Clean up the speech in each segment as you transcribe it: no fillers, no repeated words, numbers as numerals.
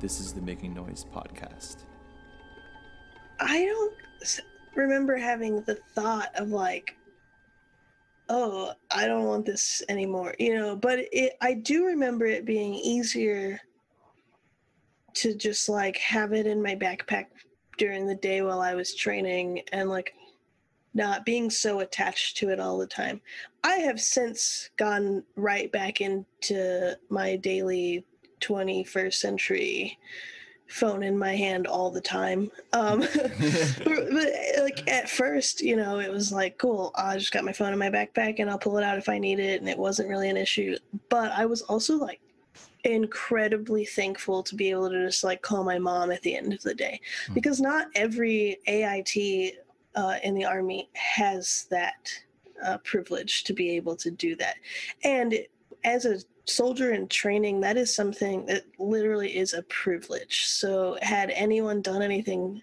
This is the Making Noise podcast. I don't remember having the thought of like, oh, I don't want this anymore, but I do remember it being easier to just like have it in my backpack during the day while I was training and like not being so attached to it all the time. I have since gone right back into my daily 21st century phone in my hand all the time. But like at first, it was like, cool, I just got my phone in my backpack and I'll pull it out if I need it, and it wasn't really an issue. But I was also like incredibly thankful to be able to just like call my mom at the end of the day, because not every AIT in the Army has that privilege to be able to do that. And as a soldier in training, that is something that literally is a privilege. So had anyone done anything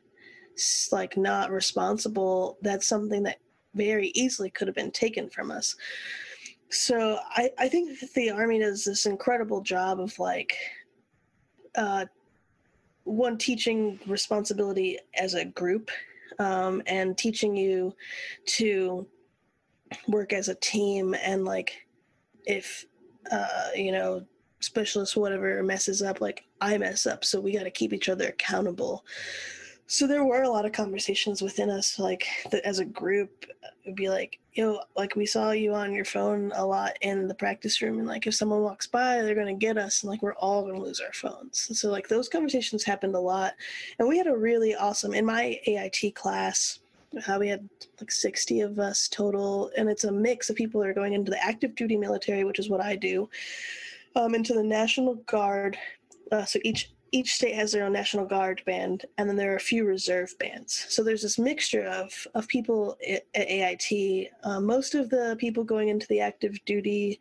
like not responsible, that's something that very easily could have been taken from us. So I think that the Army does this incredible job of like one, teaching responsibility as a group, and teaching you to work as a team, and like if specialist whatever messes up, like I mess up, so we got to keep each other accountable. So there were a lot of conversations within us, like that as a group. It'd be like, like we saw you on your phone a lot in the practice room, and like if someone walks by, they're gonna get us, and like we're all gonna lose our phones. And so like those conversations happened a lot, and we had a really awesome, in my AIT class, we had like 60 of us total, and it's a mix of people that are going into the active duty military, which is what I do, into the National Guard. So each state has their own National Guard band, and then there are a few reserve bands. So there's this mixture of people at AIT. Most of the people going into the active duty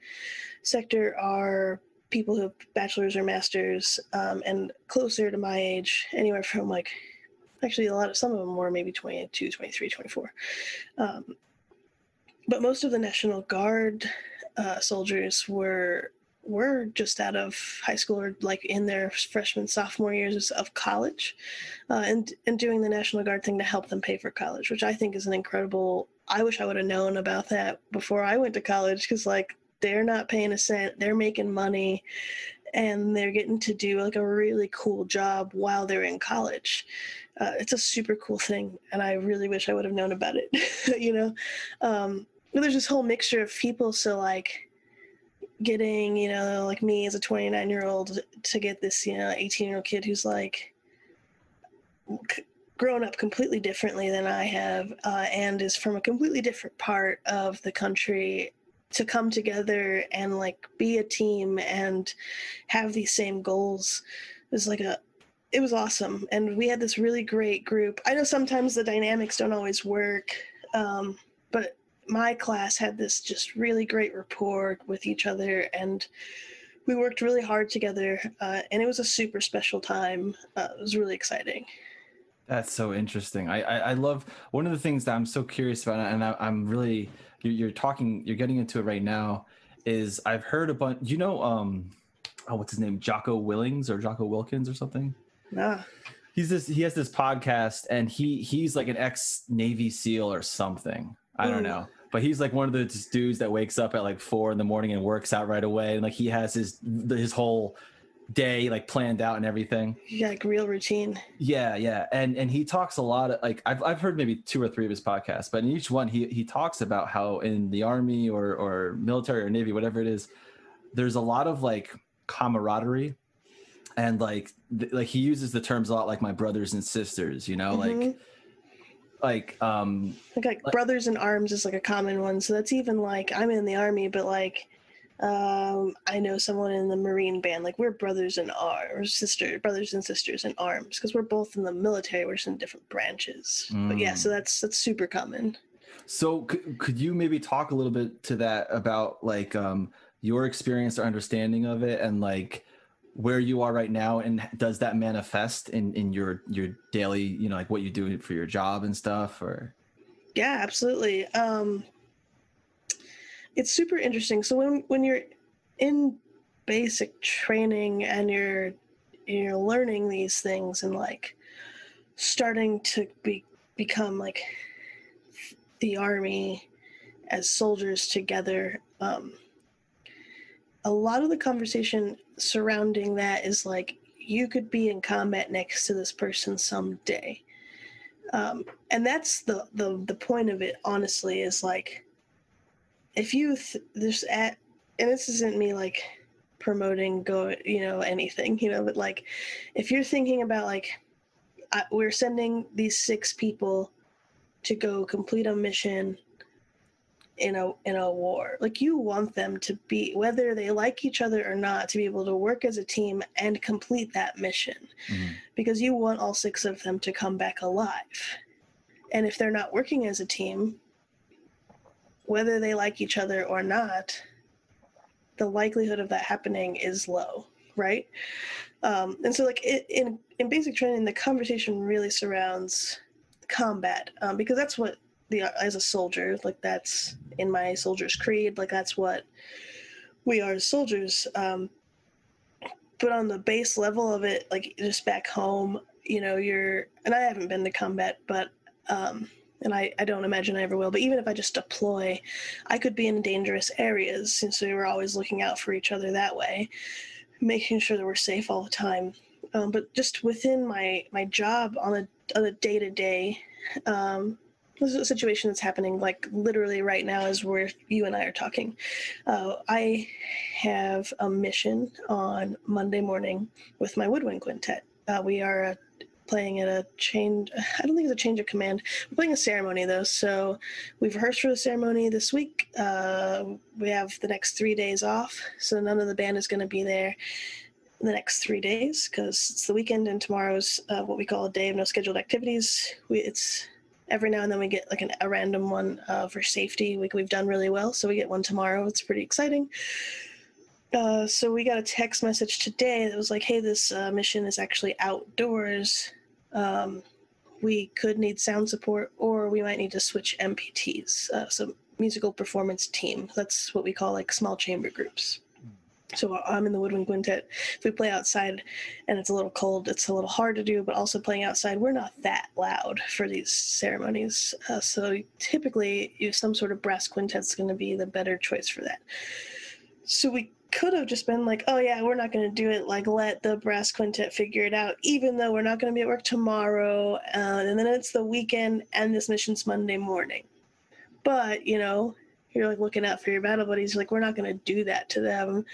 sector are people who have bachelor's or master's, and closer to my age, anywhere from like, actually some of them were maybe 22, 23, 24. But most of the National Guard soldiers were just out of high school or like in their freshman, sophomore years of college, and doing the National Guard thing to help them pay for college, which I think is an incredible. I wish I would have known about that before I went to college, because like they're not paying a cent, they're making money, and they're getting to do like a really cool job while they're in college. It's a super cool thing, and I really wish I would have known about it. But there's this whole mixture of people, so like getting, like me as a 29-year-old to get this, 18-year-old kid who's like grown up completely differently than I have, and is from a completely different part of the country, to come together and like be a team and have these same goals is like it was awesome. And we had this really great group. I know sometimes the dynamics don't always work, but my class had this just really great rapport with each other, and we worked really hard together, and it was a super special time. It was really exciting. That's so interesting. I love, one of the things that I'm so curious about, and I'm really, you're getting into it right now, is I've heard a bunch, what's his name? Jocko Willings or Jocko Wilkins or something? Ah. He has this podcast, and he's like an ex-Navy SEAL or something. I don't know. But he's like one of those dudes that wakes up at like 4 a.m. and works out right away. And like he has his whole day like planned out and everything. Yeah, like real routine. Yeah. And he talks a lot of, like, I've heard maybe 2 or 3 of his podcasts, but in each one he talks about how in the Army or military or Navy, whatever it is, there's a lot of like camaraderie. And like he uses the terms a lot, like my brothers and sisters, Mm-hmm. like brothers in arms is like a common one. So that's even like, I'm in the Army, but like I know someone in the Marine band, like we're brothers and sisters in arms, because we're both in the military, we're just in different branches. But yeah, so that's super common. So could you maybe talk a little bit to that about like your experience or understanding of it, and like where you are right now, and does that manifest in your daily, like what you do for your job and stuff? Or yeah, absolutely. It's super interesting. So when you're in basic training and you're you're learning these things and like starting to become like the army as soldiers together, a lot of the conversation surrounding that is like, you could be in combat next to this person someday. And that's the point of it, honestly, is like, if you there's at, and this isn't me like promoting anything, but like, if you're thinking about like, we're sending these 6 people to go complete a mission in a war, like, you want them to be, whether they like each other or not, to be able to work as a team and complete that mission, because you want all 6 of them to come back alive. And if they're not working as a team, whether they like each other or not, the likelihood of that happening is low, right? And so like in basic training, the conversation really surrounds combat, because that's what as a soldier, like, that's in my soldier's creed, like, that's what we are as soldiers. But on the base level of it, like, just back home, and I haven't been to combat, but and I don't imagine I ever will, but even if I just deploy, I could be in dangerous areas, since we were always looking out for each other that way, making sure that we're safe all the time. But just within my job on a day-to-day, this is a situation that's happening like literally right now as you and I are talking. I have a mission on Monday morning with my woodwind quintet. We are playing at I don't think it's a change of command. We're playing a ceremony though, so we've rehearsed for the ceremony this week. We have the next 3 days off, so none of the band is going to be there the next 3 days because it's the weekend, and tomorrow's what we call a day of no scheduled activities. It's every now and then we get like a random one for safety. We've done really well, so we get one tomorrow. It's pretty exciting. So we got a text message today that was like, hey, this mission is actually outdoors. We could need sound support, or we might need to switch MPTs, so musical performance team. That's what we call like small chamber groups. So I'm in the woodwind quintet. If we play outside and it's a little cold, it's a little hard to do, but also playing outside, we're not that loud for these ceremonies. So typically some sort of brass quintet's going to be the better choice for that. So we could have just been like, oh yeah, we're not going to do it, like, let the brass quintet figure it out, even though we're not going to be at work tomorrow, and then it's the weekend and this mission's Monday morning. But you're like looking out for your battle buddies, like, we're not going to do that to them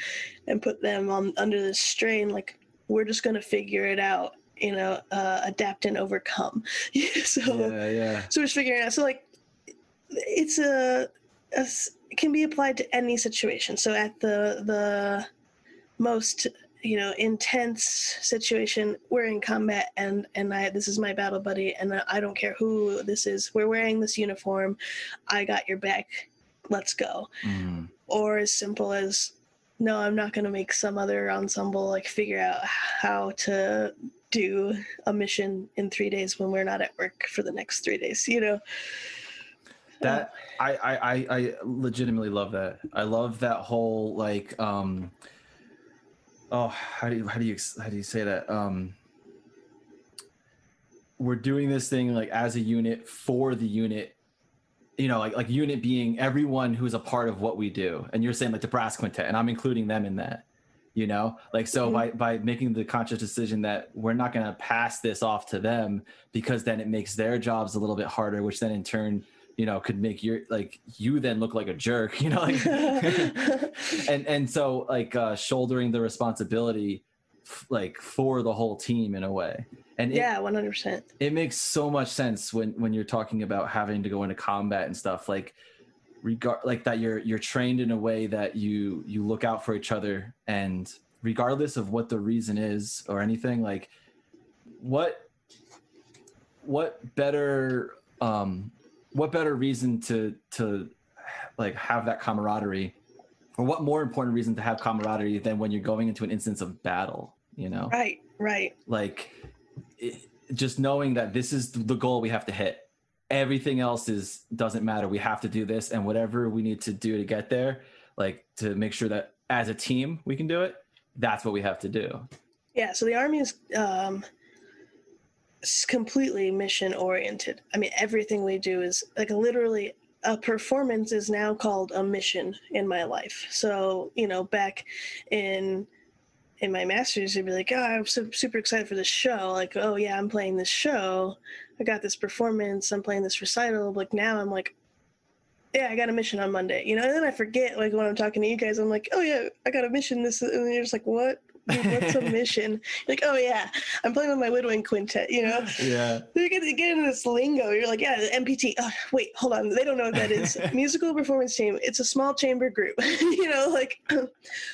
and put them under this strain. Like, we're just going to figure it out, adapt and overcome. So we're just figuring it out. So like, it's it can be applied to any situation. So at the most intense situation, we're in combat, and this is my battle buddy, and I don't care who this is, we're wearing this uniform, I got your back, let's go. Or as simple as, no, I'm not going to make some other ensemble like figure out how to do a mission in 3 days when we're not at work for the next 3 days. That I legitimately love that. I love that whole like how do you say that? We're doing this thing like as a unit for the unit, like unit being everyone who's a part of what we do. And you're saying like the brass quintet, and I'm including them in that, like, so by making the conscious decision that we're not going to pass this off to them, because then it makes their jobs a little bit harder, which then in turn could make you then look like a jerk, like, and so like shouldering the responsibility like for the whole team in a way. And 100%. It makes so much sense when you're talking about having to go into combat and stuff, like like that you're trained in a way that you look out for each other, and regardless of what the reason is or anything, like what better reason to like have that camaraderie, or what more important reason to have camaraderie than when you're going into an instance of battle, right, like just knowing that this is the goal we have to hit, everything else doesn't matter, we have to do this, and whatever we need to do to get there, like to make sure that as a team we can do it, that's what we have to do. Yeah, so the Army is completely mission oriented. I mean, everything we do is like literally a performance is now called a mission in my life. So, you know, back in my master's, you'd be like, oh, I'm so super excited for this show. Like, oh yeah, I'm playing this show. I got this performance. I'm playing this recital. Like now I'm like, yeah, I got a mission on Monday, you know, and then I forget, like when I'm talking to you guys, I'm like, oh yeah, I got a mission this, and then you're just like, what? Dude, what's a mission? Like, oh yeah, I'm playing with my woodwind quintet, you know? Yeah. You get into this lingo, you're like, yeah, the MPT. Oh, wait, hold on, they don't know what that is. Musical performance team, it's a small chamber group, you know, like, but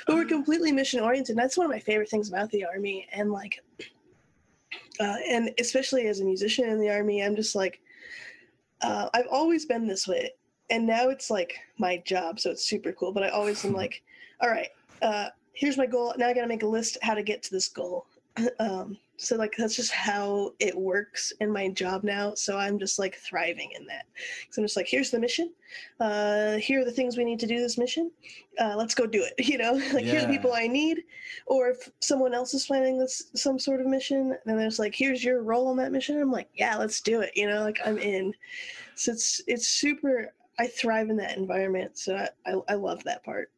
we're completely mission oriented. That's one of my favorite things about the Army, and like, and especially as a musician in the Army, I'm just like, I've always been this way, and now it's like my job, so it's super cool. But I always am like, all right, here's my goal. Now I got to make a list how to get to this goal. So like that's just how it works in my job now. So I'm just like thriving in that. So I'm just like, here's the mission. Here are the things we need to do this mission. Let's go do it. You know, like here are the people I need. Or if someone else is planning this some sort of mission, then there's like, here's your role on that mission. I'm like, yeah, let's do it. You know, like I'm in. So it's super. I thrive in that environment. So I love that part.